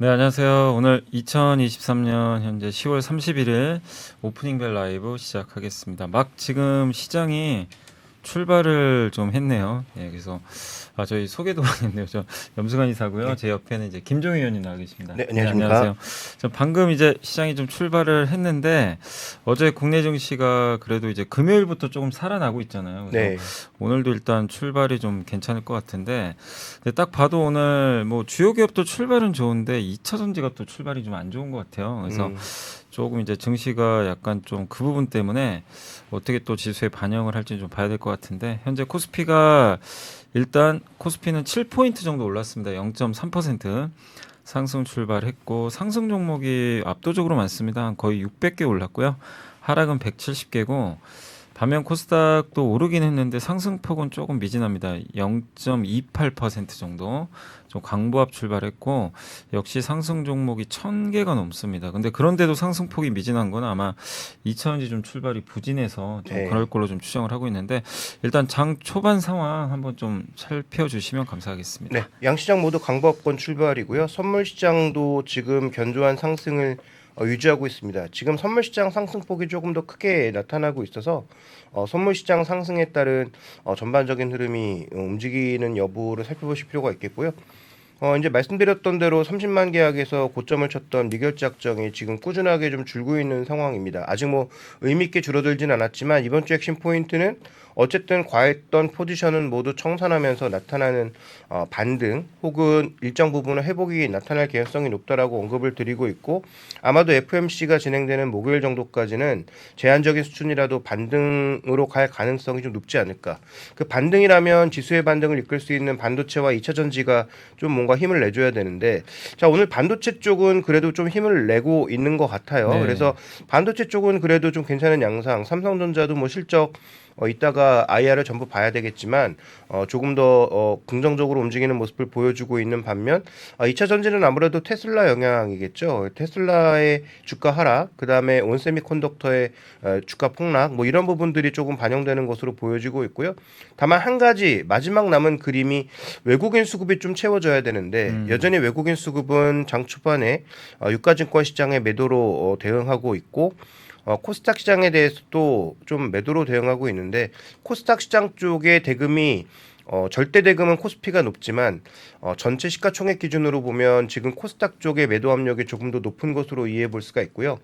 네, 안녕하세요. 오늘 2023년 현재 10월 31일 오프닝 벨 라이브 시작하겠습니다. 막 지금 시장이 출발을 좀 했네요. 예, 그래서 저희 소개도 안 했네요. 저 염승환 이사고요. 네. 제 옆에는 이제 김종희 의원님 나와 계십니다. 네, 네, 안녕하십니까. 안녕하세요. 저 방금 이제 시장이 좀 출발을 했는데 어제 국내 증시가 그래도 이제 금요일부터 조금 살아나고 있잖아요. 그래서 네. 오늘도 일단 출발이 좀 괜찮을 것 같은데 근데 딱 봐도 오늘 뭐 주요 기업도 출발은 좋은데 2차 전지가 또 출발이 좀 안 좋은 것 같아요. 그래서 조금 이제 증시가 약간 좀 그 부분 때문에 어떻게 또 지수에 반영을 할지 좀 봐야 될 것 같은데 현재 코스피가 일단 코스피는 7포인트 정도 올랐습니다. 0.3% 상승 출발했고 상승 종목이 압도적으로 많습니다. 한 거의 600개 올랐고요. 하락은 170개고 반면 코스닥도 오르긴 했는데 상승폭은 조금 미진합니다. 0.28% 정도 좀 강보합 출발했고 역시 상승 종목이 1000개가 넘습니다. 근데 그런데도 상승폭이 미진한 건 아마 2차전지 좀 출발이 부진해서 좀 네. 그럴 걸로 좀 추정을 하고 있는데 일단 장 초반 상황 한번 좀 살펴주시면 감사하겠습니다. 네. 양시장 모두 강보합권 출발이고요. 선물 시장도 지금 견조한 상승을 유지하고 있습니다. 지금 선물 시장 상승폭이 조금 더 크게 나타나고 있어서 선물 시장 상승에 따른 전반적인 흐름이 움직이는 여부를 살펴보실 필요가 있겠고요. 이제 말씀드렸던 대로 30만 계약에서 고점을 쳤던 미결제 확정이 지금 꾸준하게 좀 줄고 있는 상황입니다. 아직 뭐 의미 있게 줄어들진 않았지만 이번 주 핵심 포인트는 어쨌든 과했던 포지션은 모두 청산하면서 나타나는 반등 혹은 일정 부분의 회복이 나타날 개연성이 높다라고 언급을 드리고 있고 아마도 FOMC가 진행되는 목요일 정도까지는 제한적인 수준이라도 반등으로 갈 가능성이 좀 높지 않을까. 그 반등이라면 지수의 반등을 이끌 수 있는 반도체와 2차 전지가 좀 뭔가 힘을 내줘야 되는데 자 오늘 반도체 쪽은 그래도 좀 힘을 내고 있는 것 같아요. 네. 그래서 반도체 쪽은 그래도 좀 괜찮은 양상. 삼성전자도 뭐 실적 이따가 IR을 전부 봐야 되겠지만 조금 더 긍정적으로 움직이는 모습을 보여주고 있는 반면 2차 전지는 아무래도 테슬라 영향이겠죠. 테슬라의 주가 하락, 그 다음에 온세미컨덕터의 주가 폭락, 뭐 이런 부분들이 조금 반영되는 것으로 보여지고 있고요. 다만 한 가지 마지막 남은 그림이 외국인 수급이 좀 채워져야 되는데 여전히 외국인 수급은 장 초반에 유가증권 시장의 매도로 대응하고 있고. 코스닥 시장에 대해서도 좀 매도로 대응하고 있는데 코스닥 시장 쪽의 대금이 절대 대금은 코스피가 높지만 전체 시가총액 기준으로 보면 지금 코스닥 쪽의 매도 압력이 조금 더 높은 것으로 이해해 볼 수가 있고요.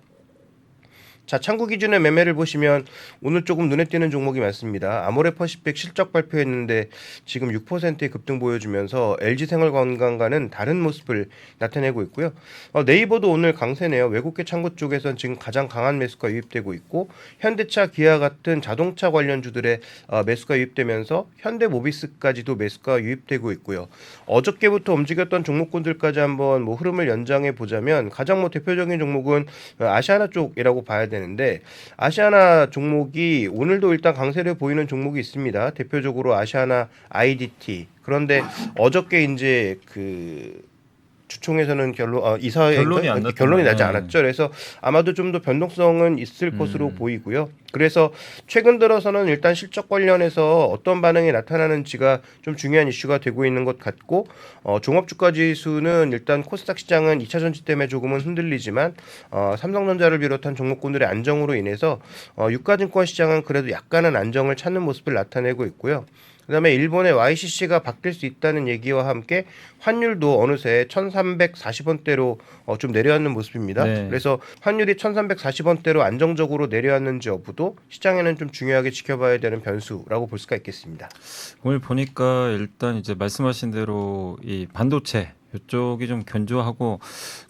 자, 참고 기준의 매매를 보시면 오늘 조금 눈에 띄는 종목이 많습니다. 아모레퍼시픽 실적 발표했는데 지금 6%의 급등 보여주면서 LG생활건강과는 다른 모습을 나타내고 있고요. 네이버도 오늘 강세네요. 외국계 창구 쪽에선 지금 가장 강한 매수가 유입되고 있고 현대차, 기아 같은 자동차 관련주들의 매수가 유입되면서 현대모비스까지도 매수가 유입되고 있고요. 어저께부터 움직였던 종목군들까지 한번 뭐 흐름을 연장해 보자면 가장 뭐 대표적인 종목은 아시아나 쪽이라고 봐야 되는데 아시아나 종목이 오늘도 일단 강세를 보이는 종목이 있습니다. 대표적으로 아시아나 IDT. 그런데 어저께 이제 그 주총에서는 결론이 안 났던 결론이 나지 거예요. 않았죠. 그래서 아마도 좀 더 변동성은 있을 것으로 보이고요. 그래서 최근 들어서는 일단 실적 관련해서 어떤 반응이 나타나는지가 좀 중요한 이슈가 되고 있는 것 같고 종합주가 지수는 일단 코스닥 시장은 2차 전지 때문에 조금은 흔들리지만 삼성전자를 비롯한 종목군들의 안정으로 인해서 유가증권 시장은 그래도 약간은 안정을 찾는 모습을 나타내고 있고요. 그다음에 일본의 YCC가 바뀔 수 있다는 얘기와 함께 환율도 어느새 1,340원대로 좀 내려앉는 모습입니다. 네. 그래서 환율이 1,340원대로 안정적으로 내려앉는지 여부도 시장에는 좀 중요하게 지켜봐야 되는 변수라고 볼 수가 있겠습니다. 오늘 보니까 일단 이제 말씀하신 대로 이 반도체 이쪽이 좀 견조하고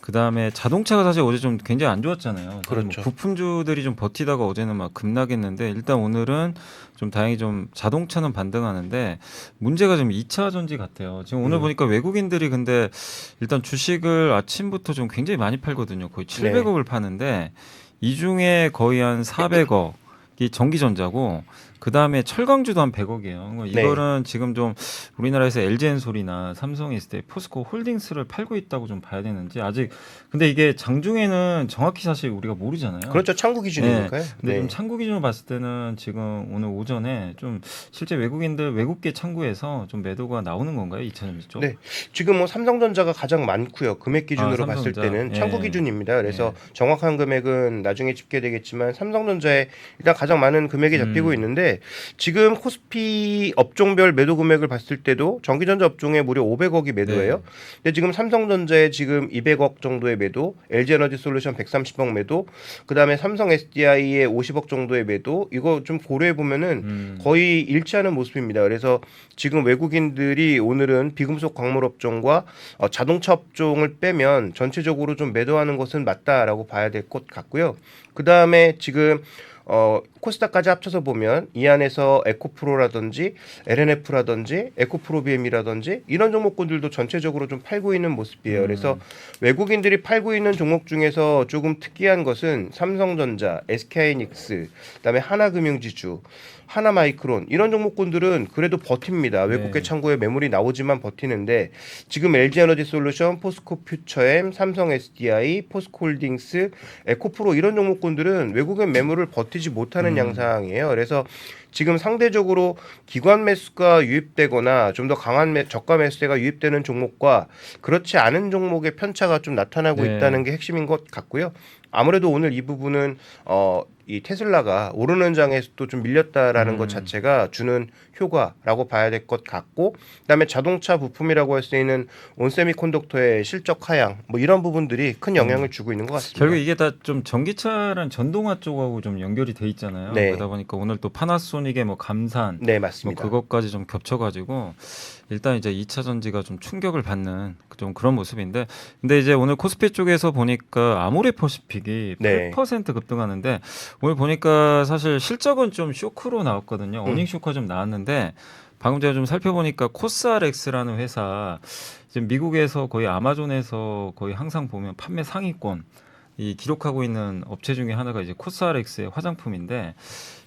그 다음에 자동차가 사실 어제 좀 굉장히 안 좋았잖아요. 사실 그렇죠. 뭐 부품주들이 좀 버티다가 어제는 막 급락했는데 일단 오늘은 좀 다행히 좀 자동차는 반등하는데 문제가 좀 2차 전지 같아요. 지금 오늘 보니까 외국인들이 근데 일단 주식을 아침부터 좀 굉장히 많이 팔거든요. 거의 700억을 파는데 이 중에 거의 한 400억이 전기전자고 그 다음에 철강주도 한 100억이에요. 네. 이거는 지금 좀 우리나라에서 LG엔솔이나 삼성이 있을 때 포스코 홀딩스를 팔고 있다고 좀 봐야 되는지 아직 근데 이게 장중에는 정확히 사실 우리가 모르잖아요. 그렇죠. 창구 기준이니까요. 근데 네. 좀 창구 기준으로 봤을 때는 지금 오늘 오전에 좀 실제 외국계 창구에서 좀 매도가 나오는 건가요? 2차전지 쪽? 네, 지금 뭐 삼성전자가 가장 많고요. 금액 기준으로 봤을 삼성전자. 때는 창구 예. 기준입니다. 그래서 정확한 금액은 나중에 집계되겠지만 삼성전자에 일단 가장 많은 금액이 잡히고 있는데 지금 코스피 업종별 매도 금액을 봤을 때도 전기전자 업종에 무려 500억이 매도예요. 네. 근데 지금 삼성전자에 지금 200억 정도의 매도, LG에너지솔루션 130억 매도, 그다음에 삼성 SDI에 50억 정도의 매도. 이거 좀 고려해 보면은 거의 일치하는 모습입니다. 그래서 지금 외국인들이 오늘은 비금속 광물 업종과 자동차 업종을 빼면 전체적으로 좀 매도하는 것은 맞다라고 봐야 될 것 같고요. 그 다음에 지금 코스닥까지 합쳐서 보면 이 안에서 에코프로라든지 LNF라든지 에코프로비엠이라든지 이런 종목군들도 전체적으로 좀 팔고 있는 모습이에요. 그래서 외국인들이 팔고 있는 종목 중에서 조금 특이한 것은 삼성전자, SK하이닉스, 그다음에 하나금융지주, 하나마이크론 이런 종목군들은 그래도 버팁니다. 외국계 창구에 매물이 나오지만 버티는데 지금 LG에너지솔루션, 포스코퓨처엠, 삼성 SDI, 포스코홀딩스, 에코프로 이런 종목군들은 외국인 매물을 버티지 못하는 양상이에요. 그래서 지금 상대적으로 기관 매수가 유입되거나 좀 더 강한 저가 매수세가 유입되는 종목과 그렇지 않은 종목의 편차가 좀 나타나고 있다는 게 핵심인 것 같고요. 아무래도 오늘 이 부분은 이 테슬라가 오르는 장에서 또 좀 밀렸다라는 것 자체가 주는 효과라고 봐야 될 것 같고, 그다음에 자동차 부품이라고 할 수 있는 온세미콘덕터의 실적 하향, 뭐 이런 부분들이 큰 영향을 주고 있는 것 같습니다. 결국 이게 다 좀 전기차랑 전동화 쪽하고 좀 연결이 돼 있잖아요. 네. 그러다 보니까 오늘 또 파나소닉의 뭐 감산, 네, 뭐 맞습니다. 그것까지 좀 겹쳐가지고 일단 이제 2차 전지가 좀 충격을 받는 좀 그런 모습인데, 근데 이제 오늘 코스피 쪽에서 보니까 아모레퍼시픽이 네. 8% 급등하는데 오늘 보니까 사실 실적은 좀 쇼크로 나왔거든요. 어닝 쇼크가 좀 나왔는데 방금 제가 좀 살펴보니까 코스알엑스라는 회사 지금 미국에서 거의 아마존에서 거의 항상 보면 판매 상위권 이 기록하고 있는 업체 중에 하나가 이제 코스알엑스의 화장품인데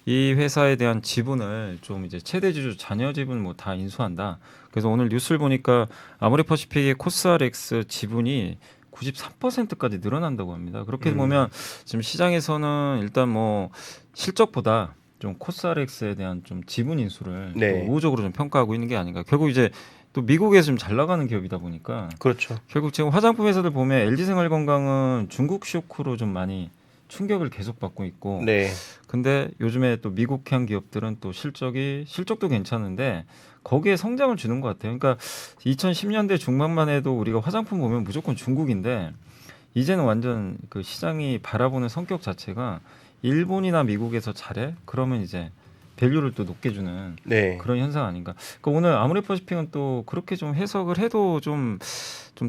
이 회사에 대한 지분을 좀 이제 최대 주주 잔여 지분 뭐 다 인수한다. 그래서 오늘 뉴스를 보니까 아모레퍼시픽의 코스알엑스 지분이 93%까지 늘어난다고 합니다. 그렇게 보면 지금 시장에서는 일단 뭐 실적보다 좀 코스알엑스에 대한 좀 지분 인수를 네. 또 우호적으로 좀 평가하고 있는 게 아닌가. 결국 이제 또 미국에서 좀 잘 나가는 기업이다 보니까 그렇죠. 결국 지금 화장품 회사들 보면 LG생활건강은 중국 쇼크로 좀 많이 충격을 계속 받고 있고, 네. 근데 요즘에 또 미국향 기업들은 또 실적도 괜찮은데 거기에 성장을 주는 것 같아요. 그러니까 2010년대 중반만 해도 우리가 화장품 보면 무조건 중국인데 이제는 완전 그 시장이 바라보는 성격 자체가 일본이나 미국에서 잘해? 그러면 이제 밸류를 또 높게 주는 네. 그런 현상 아닌가. 그러니까 오늘 아모레퍼시픽은 또 그렇게 좀 해석을 해도 좀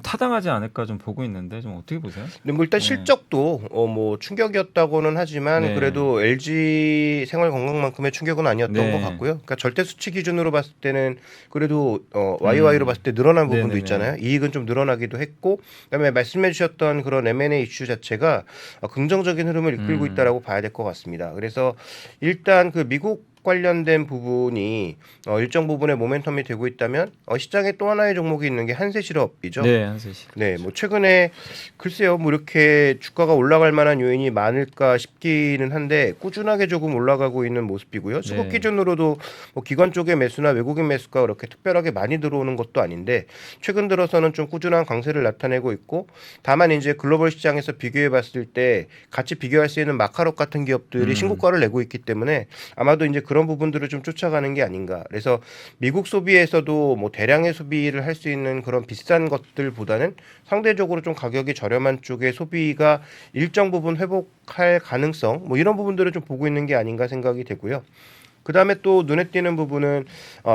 타당하지 않을까 좀 보고 있는데 좀 어떻게 보세요? 근데 뭐 일단 네. 실적도 뭐 충격이었다고는 하지만 네. 그래도 LG 생활 건강만큼의 충격은 아니었던 네. 것 같고요. 그러니까 절대 수치 기준으로 봤을 때는 그래도 YY로 봤을 때 늘어난 부분도 네네네. 있잖아요. 이익은 좀 늘어나기도 했고, 그다음에 말씀해주셨던 그런 M&A 이슈 자체가 긍정적인 흐름을 이끌고 있다라고 봐야 될 것 같습니다. 그래서 일단 그 미국 관련된 부분이 일정 부분의 모멘텀이 되고 있다면 시장에 또 하나의 종목이 있는 게 한세실업이죠. 네, 한세시. 네, 뭐 최근에 글쎄요, 뭐 이렇게 주가가 올라갈 만한 요인이 많을까 싶기는 한데 꾸준하게 조금 올라가고 있는 모습이고요. 수급 네. 기준으로도 뭐 기관 쪽의 매수나 외국인 매수가 그렇게 특별하게 많이 들어오는 것도 아닌데 최근 들어서는 좀 꾸준한 강세를 나타내고 있고, 다만 이제 글로벌 시장에서 비교해봤을 때 같이 비교할 수 있는 마카롯 같은 기업들이 신고가를 내고 있기 때문에 아마도 이제 그런 부분들을 좀 쫓아가는 게 아닌가. 그래서 미국 소비에서도 뭐 대량의 소비를 할 수 있는 그런 비싼 것들보다는 상대적으로 좀 가격이 저렴한 쪽의 소비가 일정 부분 회복할 가능성, 뭐 이런 부분들을 좀 보고 있는 게 아닌가 생각이 되고요. 그 다음에 또 눈에 띄는 부분은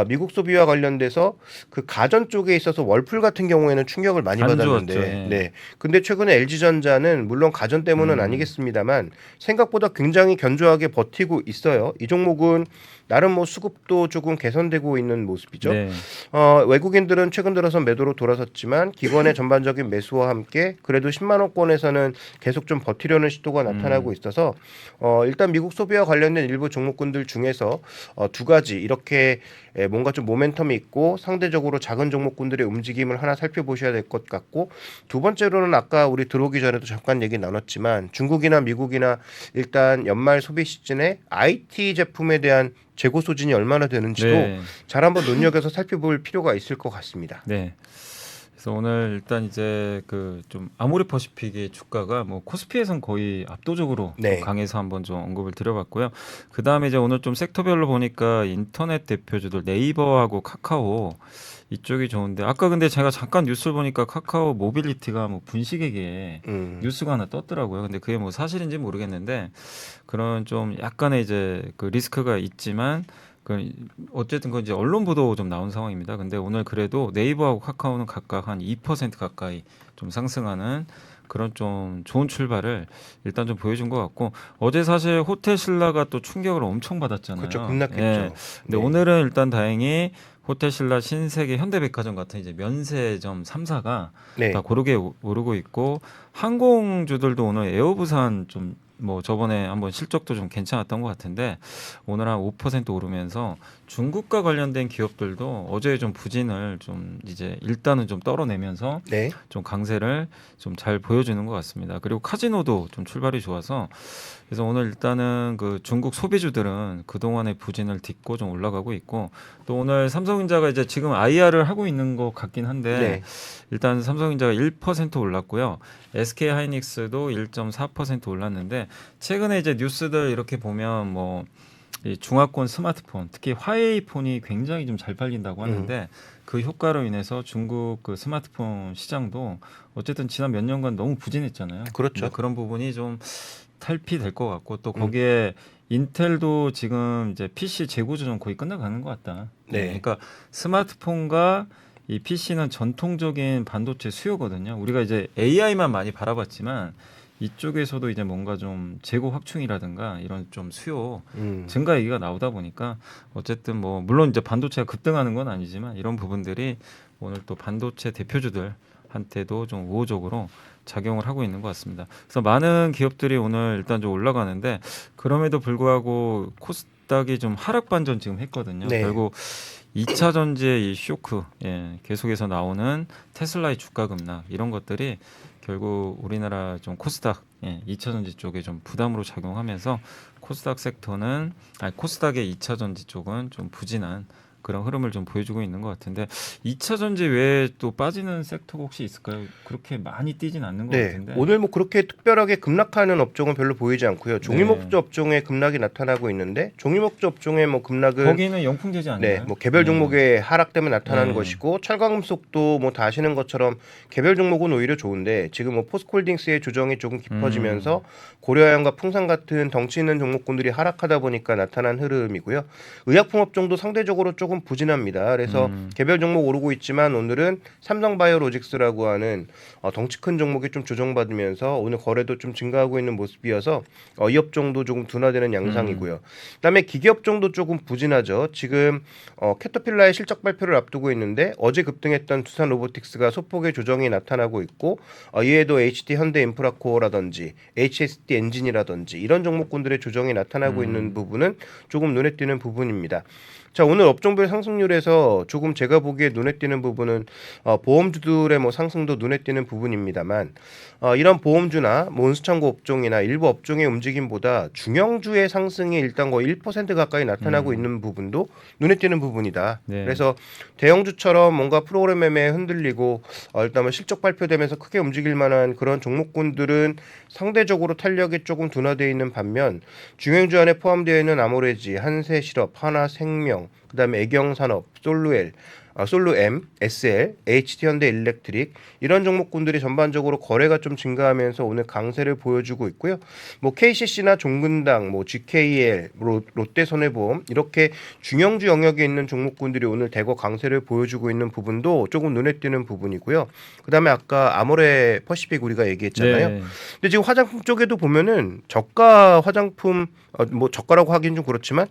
미국 소비와 관련돼서 그 가전 쪽에 있어서 월풀 같은 경우에는 충격을 많이 안 받았는데, 좋았죠, 예. 네. 근데 최근에 LG전자는 물론 가전 때문은 아니겠습니다만 생각보다 굉장히 견조하게 버티고 있어요. 이 종목은 나름 뭐 수급도 조금 개선되고 있는 모습이죠. 네. 외국인들은 최근 들어서 매도로 돌아섰지만 기관의 전반적인 매수와 함께 그래도 10만 원권에서는 계속 좀 버티려는 시도가 나타나고 있어서 일단 미국 소비와 관련된 일부 종목군들 중에서 그래서 두 가지 이렇게 뭔가 좀 모멘텀이 있고 상대적으로 작은 종목군들의 움직임을 하나 살펴보셔야 될 것 같고, 두 번째로는 아까 우리 들어오기 전에도 잠깐 얘기 나눴지만 중국이나 미국이나 일단 연말 소비 시즌에 IT 제품에 대한 재고 소진이 얼마나 되는지도 네. 잘 한번 눈여겨서 살펴볼 필요가 있을 것 같습니다. 네. 그래서 오늘 일단 이제 그 좀 아모레퍼시픽의 주가가 뭐 코스피에선 거의 압도적으로 네. 좀 강해서 한번 좀 언급을 드려봤고요. 그 다음에 이제 오늘 좀 섹터별로 보니까 인터넷 대표주들 네이버하고 카카오 이쪽이 좋은데, 아까 근데 제가 잠깐 뉴스를 보니까 카카오 모빌리티가 뭐 분식회계에 뉴스가 하나 떴더라고요. 근데 그게 뭐 사실인지 모르겠는데 그런 좀 약간의 이제 그 리스크가 있지만 그 어쨌든 그 이제 언론 보도 좀 나온 상황입니다. 근데 오늘 그래도 네이버하고 카카오는 각각 한 2% 가까이 좀 상승하는 그런 좀 좋은 출발을 일단 좀 보여준 것 같고, 어제 사실 호텔 신라가 또 충격을 엄청 받았잖아요. 그렇죠. 급락했죠. 예. 근데 네. 오늘은 일단 다행히 호텔 신라, 신세계, 현대백화점 같은 이제 면세점 3사가 네. 다 고르게 오르고 있고, 항공주들도 오늘 에어부산 좀 뭐 저번에 한번 실적도 좀 괜찮았던 것 같은데 오늘 한 5% 오르면서 중국과 관련된 기업들도 어제 좀 부진을 좀 이제 일단은 좀 떨어내면서 네. 좀 강세를 좀 잘 보여주는 것 같습니다. 그리고 카지노도 좀 출발이 좋아서 그래서 오늘 일단은 그 중국 소비주들은 그동안의 부진을 딛고 좀 올라가고 있고, 또 오늘 삼성전자가 이제 지금 IR을 하고 있는 것 같긴 한데 네. 일단 삼성전자가 1% 올랐고요. SK 하이닉스도 1.4% 올랐는데, 최근에 이제 뉴스들 이렇게 보면 뭐 이 중화권 스마트폰, 특히 화웨이폰이 굉장히 좀 잘 팔린다고 하는데 그 효과로 인해서 중국 그 스마트폰 시장도 어쨌든 지난 몇 년간 너무 부진했잖아요. 그렇죠. 근데 그런 부분이 좀 탈피될 것 같고, 또 거기에 인텔도 지금 이제 PC 재고 조정 거의 끝나가는 것 같다. 네. 그러니까 스마트폰과 이 PC는 전통적인 반도체 수요거든요. 우리가 이제 AI만 많이 바라봤지만 이쪽에서도 이제 뭔가 좀 재고 확충이라든가 이런 좀 수요 증가 얘기가 나오다 보니까 어쨌든 뭐 물론 이제 반도체가 급등하는 건 아니지만 이런 부분들이 오늘 또 반도체 대표주들한테도 좀 우호적으로 작용을 하고 있는 것 같습니다. 그래서 많은 기업들이 오늘 일단 좀 올라가는데, 그럼에도 불구하고 코스닥이 좀 하락 반전 지금 했거든요. 네. 결국 2차 전지의 이 쇼크, 계속해서 나오는 테슬라의 주가 급락 이런 것들이 결국 우리나라 좀 코스닥, 2차 전지 쪽에 좀 부담으로 작용하면서 코스닥 섹터는 코스닥의 2차 전지 쪽은 좀 부진한 그런 흐름을 좀 보여주고 있는 것 같은데, 2차 전지 외에 또 빠지는 섹터가 혹시 있을까요? 그렇게 많이 뛰진 않는 것 네. 같은데. 오늘 뭐 그렇게 특별하게 급락하는 업종은 별로 보이지 않고요. 종이목조 네. 업종에 급락이 나타나고 있는데, 종이목조 업종의 뭐 급락은 거기는 영풍제지 아닌가요? 네, 뭐 개별 종목의 하락 때문에 나타나는 네. 것이고, 철강금속도 뭐 다 아시는 것처럼 개별 종목은 오히려 좋은데 지금 뭐 포스코홀딩스의 조정이 조금 깊어지면서 고려아연과 풍산 같은 덩치 있는 종목군들이 하락하다 보니까 나타난 흐름이고요. 의약품 업종도 상대적으로 조금 부진합니다. 그래서 개별 종목 오르고 있지만 오늘은 삼성바이오로직스라고 하는 덩치 큰 종목이 좀 조정받으면서 오늘 거래도 좀 증가하고 있는 모습이어서 이 업종도 조금 둔화되는 양상이고요. 그다음에 기계 업종도 조금 부진하죠. 지금 캐터필라의 실적 발표를 앞두고 있는데 어제 급등했던 두산 로보틱스가 소폭의 조정이 나타나고 있고, 이에도 HD 현대인프라코어라든지 HSD 엔진이라든지 이런 종목군들의 조정이 나타나고 있는 부분은 조금 눈에 띄는 부분입니다. 자, 오늘 업종별 상승률에서 조금 제가 보기에 눈에 띄는 부분은 보험주들의 뭐 상승도 눈에 띄는 부분입니다만, 이런 보험주나 뭐 운수창고 업종이나 일부 업종의 움직임보다 중형주의 상승이 일단 거의 1% 가까이 나타나고 있는 부분도 눈에 띄는 부분이다. 네. 그래서 대형주처럼 뭔가 프로그램 매매에 흔들리고 일단 뭐 실적 발표되면서 크게 움직일 만한 그런 종목군들은 상대적으로 탄력이 조금 둔화되어 있는 반면, 중형주 안에 포함되어 있는 아모레지, 한세실업, 하나생명, 그다음에 애경산업, 솔루엘, 솔루M, SL, HD현대일렉트릭 이런 종목군들이 전반적으로 거래가 좀 증가하면서 오늘 강세를 보여주고 있고요. 뭐 KCC나 종근당, 뭐 GKL, 롯데손해보험 이렇게 중형주 영역에 있는 종목군들이 오늘 대거 강세를 보여주고 있는 부분도 조금 눈에 띄는 부분이고요. 그다음에 아까 아모레 퍼시픽 우리가 얘기했잖아요. 네. 근데 지금 화장품 쪽에도 보면은 저가 화장품 뭐 저가라고 하긴 좀 그렇지만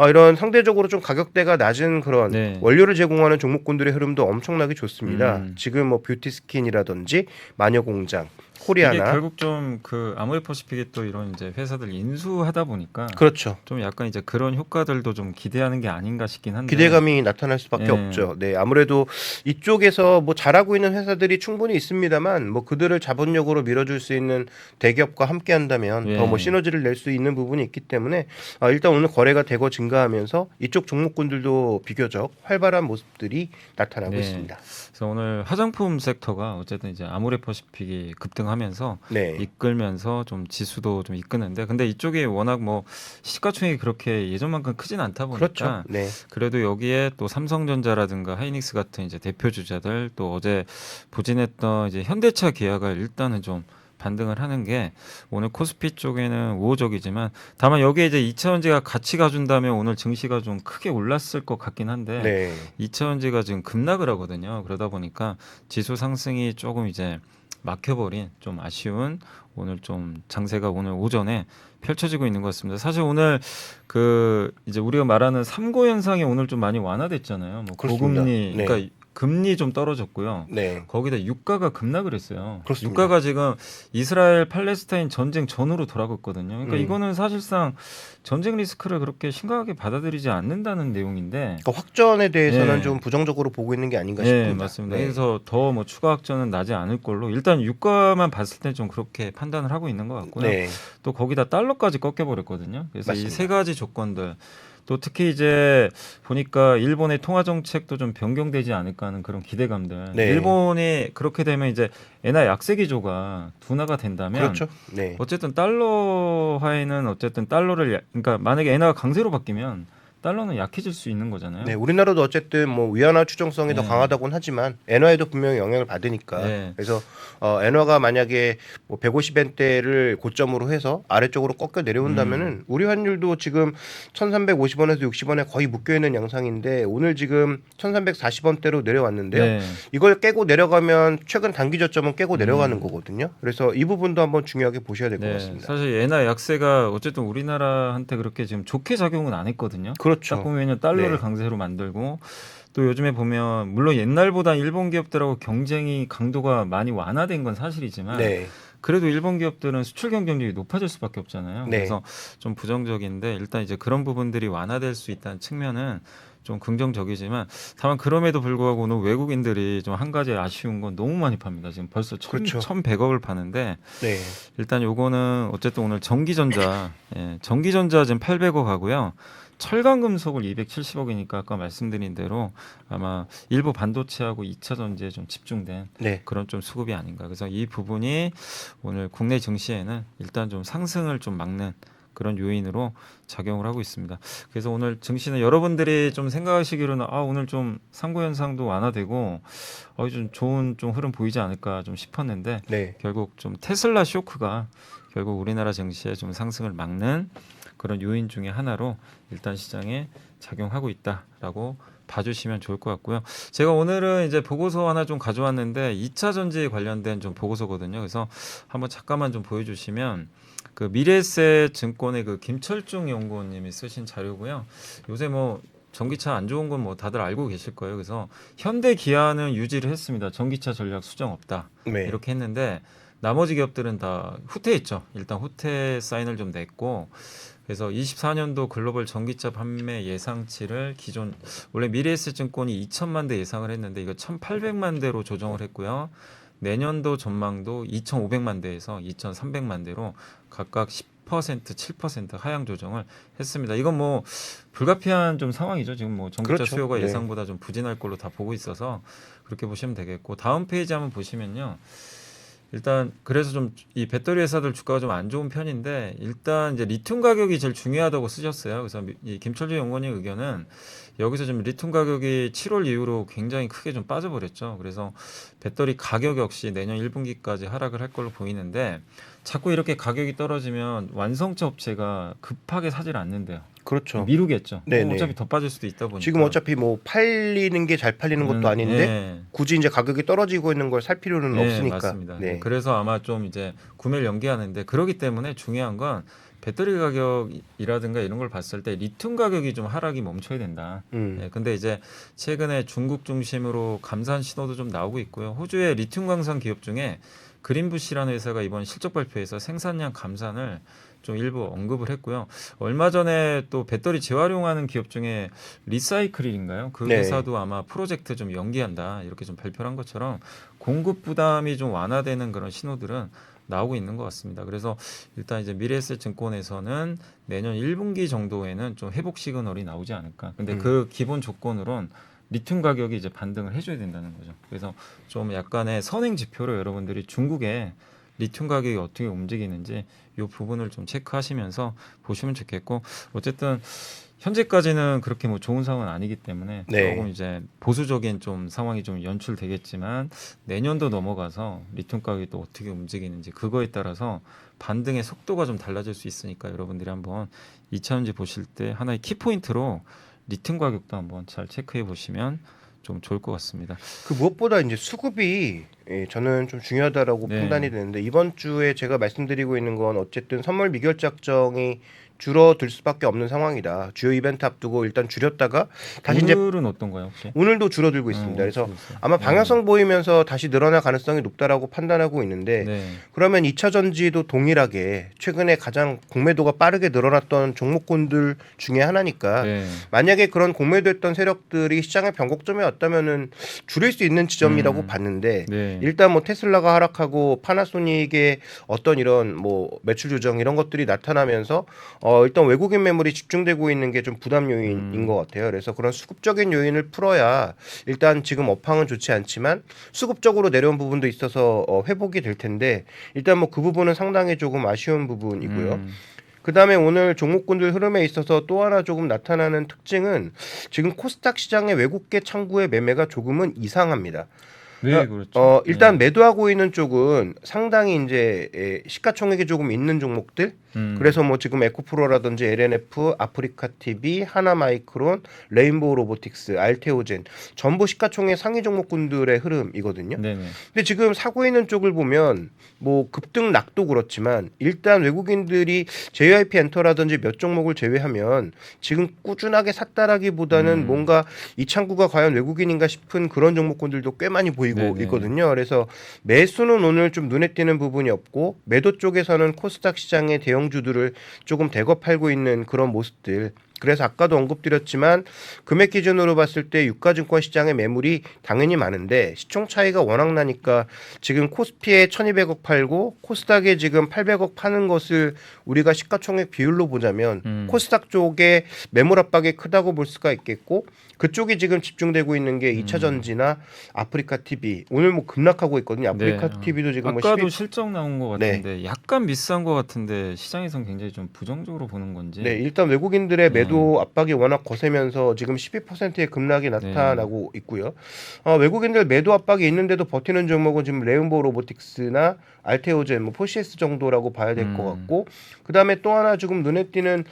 이런 상대적으로 좀 가격대가 낮은 그런 네. 원료를 제공하는 종목군들의 흐름도 엄청나게 좋습니다. 지금 뭐 뷰티스킨이라든지 마녀공장, 이게 코리아나 결국 좀 그 아모레퍼시픽이 또 이런 이제 회사들 인수하다 보니까 그렇죠. 좀 약간 이제 그런 효과들도 좀 기대하는 게 아닌가 싶긴 한데. 기대감이 나타날 수밖에 예. 없죠. 네, 아무래도 이쪽에서 뭐 잘하고 있는 회사들이 충분히 있습니다만 뭐 그들을 자본력으로 밀어줄 수 있는 대기업과 함께한다면 예. 더 뭐 시너지를 낼 수 있는 부분이 있기 때문에 일단 오늘 거래가 대거 증가하면서 이쪽 종목군들도 비교적 활발한 모습들이 나타나고 네. 있습니다. 그래서 오늘 화장품 섹터가 어쨌든 이제 아모레퍼시픽이 급등하면서 네, 이끌면서 좀 지수도 좀 이끄는데, 근데 이쪽이 워낙 뭐 시가총액이 그렇게 예전만큼 크진 않다 보니까 그렇죠. 네, 그래도 여기에 또 삼성전자라든가 하이닉스 같은 이제 대표 주자들, 또 어제 부진했던 이제 현대차 기아가 일단은 좀 반등을 하는 게 오늘 코스피 쪽에는 우호적이지만, 다만 여기에 이제 이차전지가 같이 가준다면 오늘 증시가 좀 크게 올랐을 것 같긴 한데 네, 이차전지가 지금 급락을 하거든요. 그러다 보니까 지수 상승이 조금 이제 막혀버린 좀 아쉬운 오늘 좀 장세가 오늘 오전에 펼쳐지고 있는 것 같습니다. 사실 오늘 그 이제 우리가 말하는 삼고 현상이 오늘 좀 많이 완화됐잖아요. 뭐 그렇습니다. 고금리, 네. 그러니까 금리 좀 떨어졌고요. 네, 거기다 유가가 급락을 했어요. 그렇습니다. 유가가 지금 이스라엘 팔레스타인 전쟁 전후로 돌아갔거든요 그러니까 음. 이거는 사실상 전쟁 리스크를 그렇게 심각하게 받아들이지 않는다는 내용인데. 그러니까 확전에 대해서는 네. 좀 부정적으로 보고 있는 게 아닌가 네, 싶습니다. 맞습니다. 네. 그래서 더 뭐 추가 확전은 나지 않을 걸로 일단 유가만 봤을 때 좀 그렇게 판단을 하고 있는 것 같고요. 네, 또 거기다 달러까지 꺾여 버렸거든요. 그래서 이 맞습니다. 세 가지 조건들, 또 특히 이제 보니까 일본의 통화 정책도 좀 변경되지 않을까 하는 그런 기대감들. 네. 일본이 그렇게 되면 이제 엔화 약세 기조가 둔화가 된다면 그렇죠. 네. 어쨌든 달러화에는 어쨌든 그러니까 만약에 엔화가 강세로 바뀌면 달러는 약해질 수 있는 거잖아요. 네, 우리나라도 어쨌든 뭐 위안화 추정성이 더 네. 강하다고는 하지만 엔화에도 분명히 영향을 받으니까. 네. 그래서 엔화가 만약에 뭐 150엔대를 고점으로 해서 아래쪽으로 꺾여 내려온다면은 우리 환율도 지금 1,350원에서 60원에 거의 묶여 있는 양상인데 오늘 지금 1,340원대로 내려왔는데요. 네. 이걸 깨고 내려가면 최근 단기 저점은 깨고 내려가는 거거든요. 그래서 이 부분도 한번 중요하게 보셔야 될 것 네, 같습니다. 사실 엔화 약세가 어쨌든 우리나라한테 그렇게 지금 좋게 작용은 안 했거든요. 딱 그렇죠. 보면은 달러를 네. 강세로 만들고, 또 요즘에 보면 물론 옛날보다 일본 기업들하고 경쟁이 강도가 많이 완화된 건 사실이지만 네. 그래도 일본 기업들은 수출 경쟁력이 높아질 수밖에 없잖아요. 네. 그래서 좀 부정적인데 일단 이제 그런 부분들이 완화될 수 있다는 측면은 좀 긍정적이지만, 다만 그럼에도 불구하고 오늘 외국인들이 좀 한 가지 아쉬운 건 너무 많이 팝니다. 지금 벌써 그렇죠. 1,100억을 파는데 네. 일단 요거는 어쨌든 오늘 전기전자, 전기전자 지금 800억 하고요. 철강금속을 270억이니까 아까 말씀드린 대로 아마 일부 반도체하고 2차 전지에 좀 집중된 네. 그런 좀 수급이 아닌가. 그래서 이 부분이 오늘 국내 증시에는 일단 좀 상승을 좀 막는 그런 요인으로 작용을 하고 있습니다. 그래서 오늘 증시는 여러분들이 좀 생각하시기로는 오늘 좀 상고 현상도 완화되고 좀 좋은 좀 흐름 보이지 않을까 좀 싶었는데 네. 결국 좀 테슬라 쇼크가 결국 우리나라 증시에 좀 상승을 막는 그런 요인 중에 하나로 일단 시장에 작용하고 있다라고 봐주시면 좋을 것 같고요. 제가 오늘은 이제 보고서 하나 좀 가져왔는데 2차 전지 관련된 좀 보고서거든요. 그래서 한번 잠깐만 좀 보여주시면 그 미래에셋 증권의 그 김철중 연구원님이 쓰신 자료고요. 요새 뭐 전기차 안 좋은 건 뭐 다들 알고 계실 거예요. 그래서 현대 기아는 유지를 했습니다. 전기차 전략 수정 없다. 네. 이렇게 했는데 나머지 기업들은 다 후퇴했죠. 일단 후퇴 사인을 좀 냈고, 그래서 24년도 글로벌 전기차 판매 예상치를 기존 원래 미래에셋증권이 2천만 대 예상을 했는데 이거 1,800만 대로 조정을 했고요. 내년도 전망도 2,500만 대에서 2,300만 대로 각각 10%, 7% 하향 조정을 했습니다. 이건 뭐 불가피한 좀 상황이죠. 지금 뭐 전기차 그렇죠. 수요가 네. 예상보다 좀 부진할 걸로 다 보고 있어서 그렇게 보시면 되겠고, 다음 페이지 한번 보시면요. 일단 그래서 좀 이 배터리 회사들 주가가 좀 안 좋은 편인데 일단 이제 리튬 가격이 제일 중요하다고 쓰셨어요. 그래서 이 김철주 연구원의 의견은 여기서 좀 리튬 가격이 7월 이후로 굉장히 크게 좀 빠져버렸죠. 그래서 배터리 가격 역시 내년 1분기까지 하락을 할 걸로 보이는데 자꾸 이렇게 가격이 떨어지면 완성차 업체가 급하게 사질 않는데요. 그렇죠. 미루겠죠. 네네. 어차피 더 빠질 수도 있다 보니까. 지금 어차피 뭐 팔리는 게 잘 팔리는 것도 아닌데 예. 굳이 이제 가격이 떨어지고 있는 걸 살 필요는 네, 없으니까. 맞습니다. 네. 그래서 아마 좀 이제 구매를 연기하는데, 그렇기 때문에 중요한 건 배터리 가격이라든가 이런 걸 봤을 때 리튬 가격이 좀 하락이 멈춰야 된다. 네, 근데 이제 최근에 중국 중심으로 감산 신호도 좀 나오고 있고요. 호주의 리튬 광산 기업 중에 그린부시라는 회사가 이번 실적 발표에서 생산량 감산을 좀 일부 언급을 했고요. 얼마 전에 또 배터리 재활용하는 기업 중에 리사이클인가요? 그 네. 회사도 아마 프로젝트 좀 연기한다 이렇게 좀 발표를 한 것처럼 공급 부담이 좀 완화되는 그런 신호들은 나오고 있는 것 같습니다. 그래서 일단 이제 미래에셋증권에서는 내년 1분기 정도에는 좀 회복 시그널이 나오지 않을까. 근데 그 기본 조건으로는 리튬 가격이 이제 반등을 해줘야 된다는 거죠. 그래서 좀 약간의 선행 지표로 여러분들이 중국의 리튬 가격이 어떻게 움직이는지 이 부분을 좀 체크하시면서 보시면 좋겠고, 어쨌든 현재까지는 그렇게 뭐 좋은 상황은 아니기 때문에 네. 조금 이제 보수적인 좀 상황이 좀 연출되겠지만 내년도 넘어가서 리튬 가격이 또 어떻게 움직이는지 그거에 따라서 반등의 속도가 좀 달라질 수 있으니까 여러분들이 한번 2차전지 보실 때 하나의 키포인트로 리튬 가격도 한번 잘 체크해 보시면 좀 좋을 것 같습니다. 그 무엇보다 이제 수급이 저는 좀 중요하다라고 네. 판단이 되는데 이번 주에 제가 말씀드리고 있는 건 어쨌든 선물 미결제 확정이 줄어들 수밖에 없는 상황이다. 주요 이벤트 앞두고 일단 줄였다가 다시 이제 오늘은 어떤가요 혹시? 오늘도 줄어들고 있습니다. 오늘 그래서 줄었어요. 아마 방향성 보이면서 다시 늘어날 가능성이 높다라고 판단하고 있는데 네. 그러면 2차 전지도 동일하게 최근에 가장 공매도가 빠르게 늘어났던 종목군들 중에 하나니까 네. 만약에 그런 공매도했던 세력들이 시장의 변곡점에 왔다면은 줄일 수 있는 지점이라고 봤는데 네. 일단 뭐 테슬라가 하락하고 파나소닉의 어떤 이런 뭐 매출 조정 이런 것들이 나타나면서 일단 외국인 매물이 집중되고 있는 게 좀 부담 요인인 것 같아요. 그래서 그런 수급적인 요인을 풀어야 일단 지금 업황은 좋지 않지만 수급적으로 내려온 부분도 있어서 회복이 될 텐데 일단 뭐 그 부분은 상당히 조금 아쉬운 부분이고요. 그다음에 오늘 종목군들 흐름에 있어서 또 하나 조금 나타나는 특징은 지금 코스닥 시장의 외국계 창구의 매매가 조금은 이상합니다. 네, 그렇죠. 일단 매도하고 있는 쪽은 상당히 이제 시가총액이 조금 있는 종목들. 그래서 뭐 지금 에코프로라든지 LNF, 아프리카 TV, 하나마이크론, 레인보우 로보틱스, 알테오젠 전부 시가총액 상위 종목군들의 흐름이거든요. 네네. 근데 지금 사고 있는 쪽을 보면 뭐 급등 낙도 그렇지만 일단 외국인들이 JYP 엔터라든지 몇 종목을 제외하면 지금 꾸준하게 샀다라기보다는 뭔가 이 창구가 과연 외국인인가 싶은 그런 종목군들도 꽤 많이 보이고 네네. 있거든요. 그래서 매수는 오늘 좀 눈에 띄는 부분이 없고 매도 쪽에서는 코스닥 시장의 대형주들을 조금 대거 팔고 있는 그런 모습들. 그래서 아까도 언급드렸지만 금액 기준으로 봤을 때 유가증권 시장의 매물이 당연히 많은데 시총 차이가 워낙 나니까 지금 코스피에 1200억 팔고 코스닥에 지금 800억 파는 것을 우리가 시가총액 비율로 보자면 코스닥 쪽에 매물 압박이 크다고 볼 수가 있겠고 그쪽이 지금 집중되고 있는 게 2차 전지나 아프리카 TV 오늘 뭐 급락하고 있거든요. 아프리카 네. TV도 지금 아까도 뭐 12... 실적 나온 것 네. 같은데 약간 미스한 것 같은데 시장에선 굉장히 좀 부정적으로 보는 건지. 네, 일단 외국인들의 매도 압박이 워낙 거세면서 지금 12%의 급락이 나타나고 있고요. 외국인들 매도 압박이 있는데도 버티는 종목은 지금 레인보우 로보틱스나 알테오젠, 뭐 포시에스 정도라고 봐야 될 것 같고, 그 다음에 또 하나 지금 눈에 띄는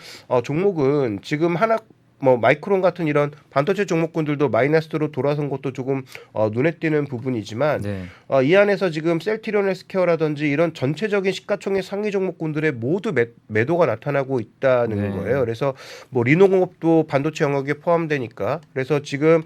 종목은 지금 하나 뭐 마이크론 같은 이런 반도체 종목군들도 마이너스로 돌아선 것도 조금 눈에 띄는 부분이지만 네. 이 안에서 지금 셀트리온 헬스케어라든지 이런 전체적인 시가총액 상위 종목군들의 모두 매도가 나타나고 있다는 네. 거예요. 그래서 뭐 리노공업도 반도체 영역에 포함되니까 그래서 지금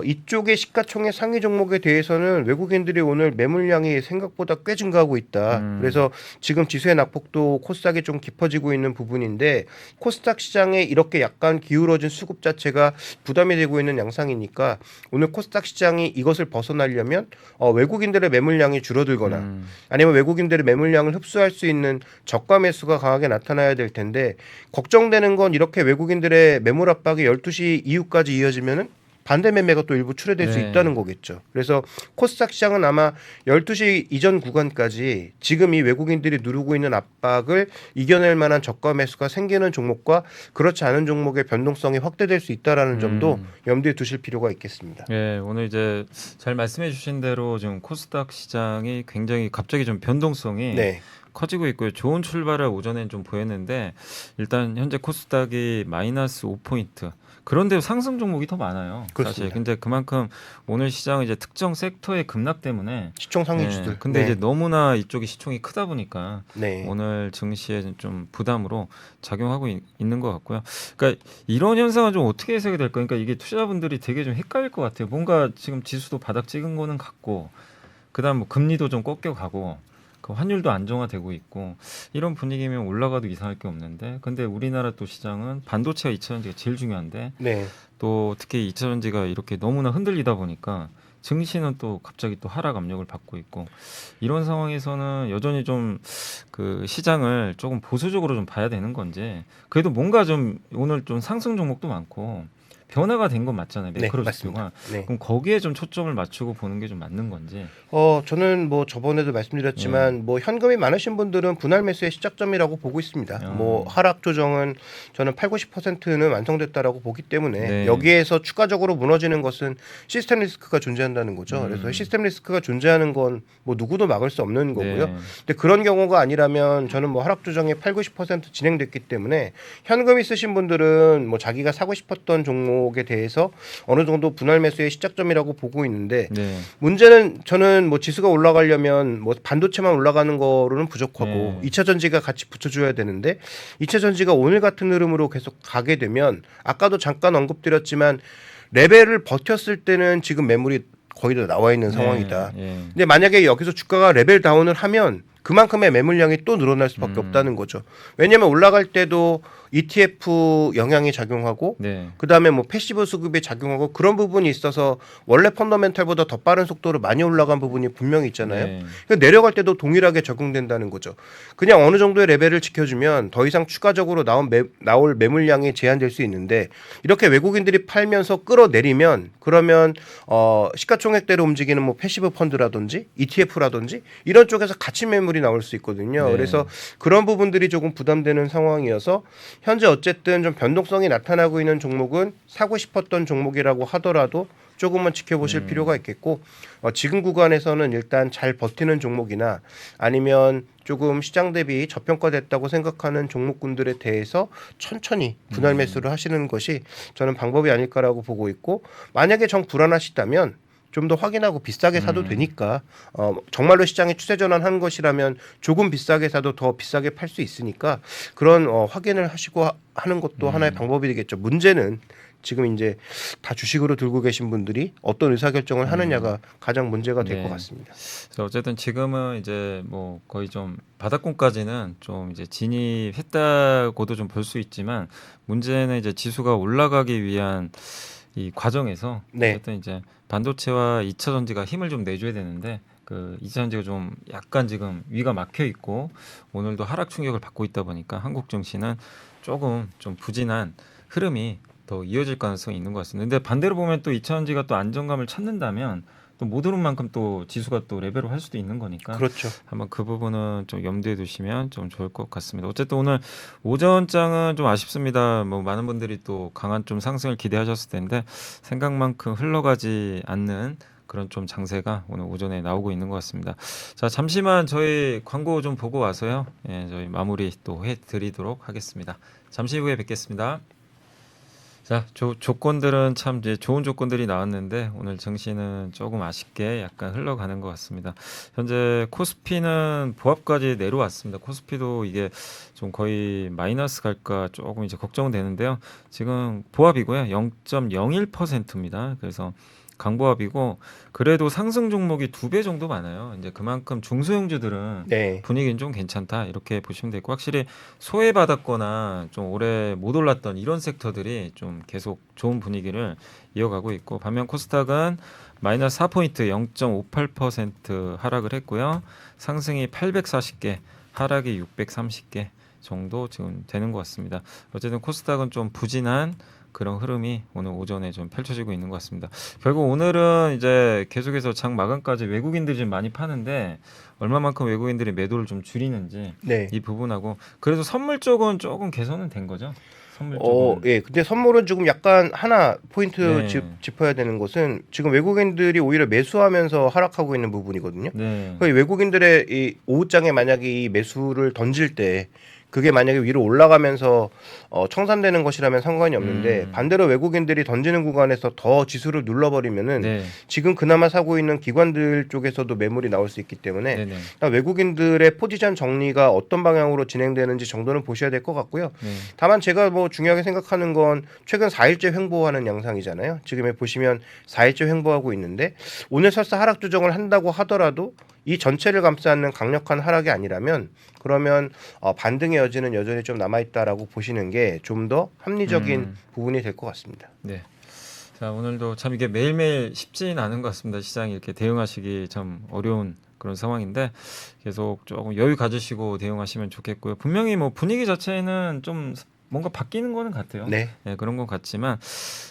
이쪽의 시가총액 상위 종목에 대해서는 외국인들이 오늘 매물량이 생각보다 꽤 증가하고 있다. 그래서 지금 지수의 낙폭도 코스닥이 좀 깊어지고 있는 부분인데 코스닥 시장에 이렇게 약간 기울어진 수급 자체가 부담이 되고 있는 양상이니까 오늘 코스닥 시장이 이것을 벗어나려면 외국인들의 매물량이 줄어들거나 아니면 외국인들의 매물량을 흡수할 수 있는 저가 매수가 강하게 나타나야 될 텐데 걱정되는 건 이렇게 외국인들의 매물 압박이 12시 이후까지 이어지면은 반대 매매가 또 일부 출회될 수 네. 있다는 거겠죠. 그래서 코스닥 시장은 아마 12시 이전 구간까지 지금 이 외국인들이 누르고 있는 압박을 이겨낼 만한 저가 매수가 생기는 종목과 그렇지 않은 종목의 변동성이 확대될 수 있다라는 점도 염두에 두실 필요가 있겠습니다. 네, 오늘 이제 잘 말씀해 주신 대로 지금 코스닥 시장이 굉장히 갑자기 좀 변동성이 네. 커지고 있고요. 좋은 출발을 오전엔 좀 보였는데 일단 현재 코스닥이 마이너스 5포인트. 그런데 상승 종목이 더 많아요. 그렇습니다. 사실. 근데 그만큼 오늘 시장은 이제 특정 섹터의 급락 때문에 시총 상위주들. 근데 네. 이제 너무나 이쪽이 시총이 크다 보니까 네. 오늘 증시에 좀 부담으로 작용하고 있는 것 같고요. 그러니까 이런 현상은 좀 어떻게 해석이 될까? 그러니까 이게 투자자분들이 되게 좀 헷갈릴 것 같아요. 뭔가 지금 지수도 바닥 찍은 거는 같고 그다음 뭐 금리도 좀 꺾여가고 그 환율도 안정화되고 있고 이런 분위기면 올라가도 이상할 게 없는데 근데 우리나라 또 시장은 반도체와 2차전지가 제일 중요한데 네. 또 특히 2차전지가 이렇게 너무나 흔들리다 보니까 증시는 또 갑자기 또 하락 압력을 받고 있고 이런 상황에서는 여전히 좀 그 시장을 조금 보수적으로 좀 봐야 되는 건지 그래도 뭔가 좀 오늘 좀 상승 종목도 많고 변화가 된 건 맞잖아요. 네, 매크로 맞습니다. 지수가. 네. 그럼 거기에 좀 초점을 맞추고 보는 게 좀 맞는 건지. 저는 뭐 저번에도 말씀드렸지만 뭐 현금이 많으신 분들은 분할 매수의 시작점이라고 보고 있습니다. 뭐 하락 조정은 저는 8, 90%는 완성됐다라고 보기 때문에 네. 여기에서 추가적으로 무너지는 것은 시스템 리스크가 존재한다는 거죠. 그래서 시스템 리스크가 존재하는 건 뭐 누구도 막을 수 없는 거고요. 네. 근데 그런 경우가 아니라면 저는 뭐 하락 조정이 8, 90% 진행됐기 때문에 현금 있으신 분들은 뭐 자기가 사고 싶었던 종목에 대해서 어느 정도 분할 매수의 시작점이라고 보고 있는데 네. 문제는 저는 뭐 지수가 올라가려면 뭐 반도체만 올라가는 거로는 부족하고 네. 2차 전지가 같이 붙여줘야 되는데 2차 전지가 오늘 같은 흐름으로 계속 가게 되면 아까도 잠깐 언급드렸지만 레벨을 버텼을 때는 지금 매물이 거의 다 나와 있는 상황이다. 예. 근데 만약에 여기서 주가가 레벨 다운을 하면 그만큼의 매물량이 또 늘어날 수밖에 없다는 거죠. 왜냐하면 올라갈 때도 ETF 영향이 작용하고 네. 그다음에 뭐 패시브 수급이 작용하고 그런 부분이 있어서 원래 펀더멘탈보다 더 빠른 속도로 많이 올라간 부분이 분명히 있잖아요. 네. 그러니까 내려갈 때도 동일하게 적용된다는 거죠. 그냥 어느 정도의 레벨을 지켜주면 더 이상 추가적으로 나올 매물량이 제한될 수 있는데 이렇게 외국인들이 팔면서 끌어내리면 그러면 시가총액대로 움직이는 뭐 패시브 펀드라든지 ETF라든지 이런 쪽에서 같이 매물이 나올 수 있거든요. 네. 그래서 그런 부분들이 조금 부담되는 상황이어서 현재 어쨌든 좀 변동성이 나타나고 있는 종목은 사고 싶었던 종목이라고 하더라도 조금만 지켜보실 필요가 있겠고 지금 구간에서는 일단 잘 버티는 종목이나 아니면 조금 시장 대비 저평가됐다고 생각하는 종목군들에 대해서 천천히 분할 매수를 하시는 것이 저는 방법이 아닐까라고 보고 있고 만약에 정 불안하시다면 좀 더 확인하고 비싸게 사도 되니까 정말로 시장에 추세 전환한 것이라면 조금 비싸게 사도 더 비싸게 팔 수 있으니까 그런 확인을 하시고 하는 것도 하나의 방법이 되겠죠. 문제는 지금 이제 다 주식으로 들고 계신 분들이 어떤 의사결정을 하느냐가 가장 문제가 될 것 네. 같습니다. 그래서 어쨌든 지금은 이제 뭐 거의 좀 바닥권까지는 좀 이제 진입했다고도 좀 볼 수 있지만 문제는 이제 지수가 올라가기 위한 이 과정에서 네. 어쨌든 이제 반도체와 2차 전지가 힘을 좀 내줘야 되는데 그 2차 전지가 좀 약간 지금 위가 막혀 있고 오늘도 하락 충격을 받고 있다 보니까 한국 증시는 조금 좀 부진한 흐름이 더 이어질 가능성이 있는 것 같습니다. 근데 반대로 보면 또 2차 전지가 또 안정감을 찾는다면 또 못 오른 만큼 또 지수가 또 레벨을 할 수도 있는 거니까 그렇죠. 한번 그 부분은 좀 염두에 두시면 좀 좋을 것 같습니다. 어쨌든 오늘 오전장은 좀 아쉽습니다. 뭐 많은 분들이 또 강한 좀 상승을 기대하셨을 텐데 생각만큼 흘러가지 않는 그런 좀 장세가 오늘 오전에 나오고 있는 것 같습니다. 자, 잠시만 저희 광고 좀 보고 와서요. 예, 저희 마무리 또 해드리도록 하겠습니다. 잠시 후에 뵙겠습니다. 자, 조건들은 참 이제 좋은 조건들이 나왔는데 오늘 증시는 조금 아쉽게 약간 흘러가는 것 같습니다. 현재 코스피는 보합까지 내려왔습니다. 코스피도 이게 좀 거의 마이너스 갈까 조금 이제 걱정되는데요. 지금 보합이고요. 0.01%입니다. 그래서 강보합이고 그래도 상승 종목이 2배 정도 많아요. 이제 그만큼 중소형주들은 네. 분위기는 좀 괜찮다 이렇게 보시면 되고 확실히 소외받았거나 좀 오래 못 올랐던 이런 섹터들이 좀 계속 좋은 분위기를 이어가고 있고 반면 코스닥은 마이너스 4포인트 0.58% 하락을 했고요. 상승이 840개, 하락이 630개 정도 지금 되는 것 같습니다. 어쨌든 코스닥은 좀 부진한 그런 흐름이 오늘 오전에 좀 펼쳐지고 있는 것 같습니다. 결국 오늘은 이제 계속해서 장 마감까지 외국인들이 좀 많이 파는데 얼마만큼 외국인들이 매도를 좀 줄이는지 네. 이 부분하고 그래도 선물 쪽은 조금 개선은 된 거죠. 선물 쪽은. 예. 근데 선물은 조금 약간 하나 포인트 네. 짚어야 되는 것은 지금 외국인들이 오히려 매수하면서 하락하고 있는 부분이거든요. 네. 거의 외국인들의 이 오후장에 만약에 이 매수를 던질 때 그게 만약에 위로 올라가면서 청산되는 것이라면 상관이 없는데 반대로 외국인들이 던지는 구간에서 더 지수를 눌러버리면은 네. 지금 그나마 사고 있는 기관들 쪽에서도 매물이 나올 수 있기 때문에 네네. 외국인들의 포지션 정리가 어떤 방향으로 진행되는지 정도는 보셔야 될 것 같고요. 네. 다만 제가 뭐 중요하게 생각하는 건 최근 4일째 횡보하는 양상이잖아요. 지금에 보시면 4일째 횡보하고 있는데 오늘 설사 하락 조정을 한다고 하더라도 이 전체를 감싸는 강력한 하락이 아니라면 그러면 반등의 여지는 여전히 좀 남아있다라고 보시는 게 좀 더 합리적인 부분이 될 것 같습니다. 네. 자, 오늘도 참 이게 매일매일 쉽지는 않은 것 같습니다. 시장이 이렇게 대응하시기 참 어려운 그런 상황인데 계속 조금 여유 가지시고 대응하시면 좋겠고요. 분명히 뭐 분위기 자체는 좀 뭔가 바뀌는 거는 같아요. 네. 네, 그런 건 같지만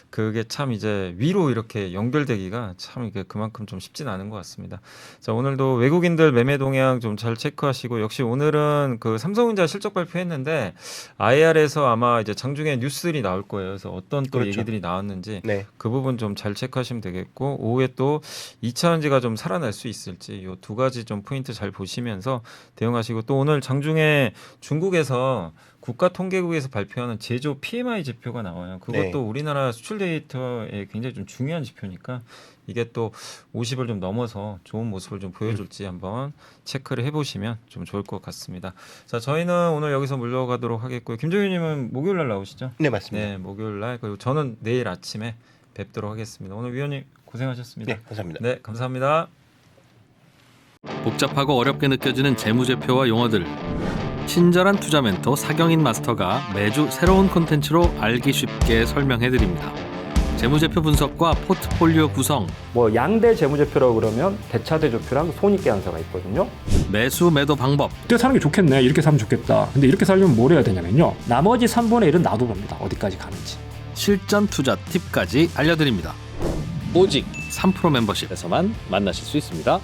그게 참 이제 위로 이렇게 연결되기가 참 이게 그만큼 좀 쉽진 않은 것 같습니다. 자, 오늘도 외국인들 매매 동향 좀 잘 체크하시고 역시 오늘은 그 삼성전자 실적 발표했는데 IR에서 아마 이제 장중에 뉴스들이 나올 거예요. 그래서 어떤 또 그렇죠. 얘기들이 나왔는지 네. 그 부분 좀 잘 체크하시면 되겠고 오후에 또 2차전지가 좀 살아날 수 있을지 요 두 가지 좀 포인트 잘 보시면서 대응하시고 또 오늘 장중에 중국에서 국가통계국에서 발표하는 제조 PMI 지표가 나와요. 그것도 네. 우리나라 수출 데이터에 굉장히 좀 중요한 지표니까 이게 또 50을 좀 넘어서 좋은 모습을 좀 보여줄지 한번 체크를 해보시면 좀 좋을 것 같습니다. 자, 저희는 오늘 여기서 물러가도록 하겠고요. 김종윤님은 목요일 날 나오시죠? 네, 맞습니다. 네, 목요일 날 그리고 저는 내일 아침에 뵙도록 하겠습니다. 오늘 위원님 고생하셨습니다. 네, 감사합니다. 네, 감사합니다. 복잡하고 어렵게 느껴지는 재무제표와 용어들. 친절한 투자 멘토 사경인 마스터가 매주 새로운 콘텐츠로 알기 쉽게 설명해드립니다. 재무제표 분석과 포트폴리오 구성, 뭐 양대 재무제표라고 그러면 대차대조표랑 손익계산서가 있거든요. 매수 매도 방법, 이때 사는 게 좋겠네. 이렇게 사면 좋겠다. 근데 이렇게 살려면 뭘 해야 되냐면요. 나머지 3분의 1은 놔둬봅니다. 어디까지 가는지. 실전 투자 팁까지 알려드립니다. 오직 3프로 멤버십에서만 만나실 수 있습니다.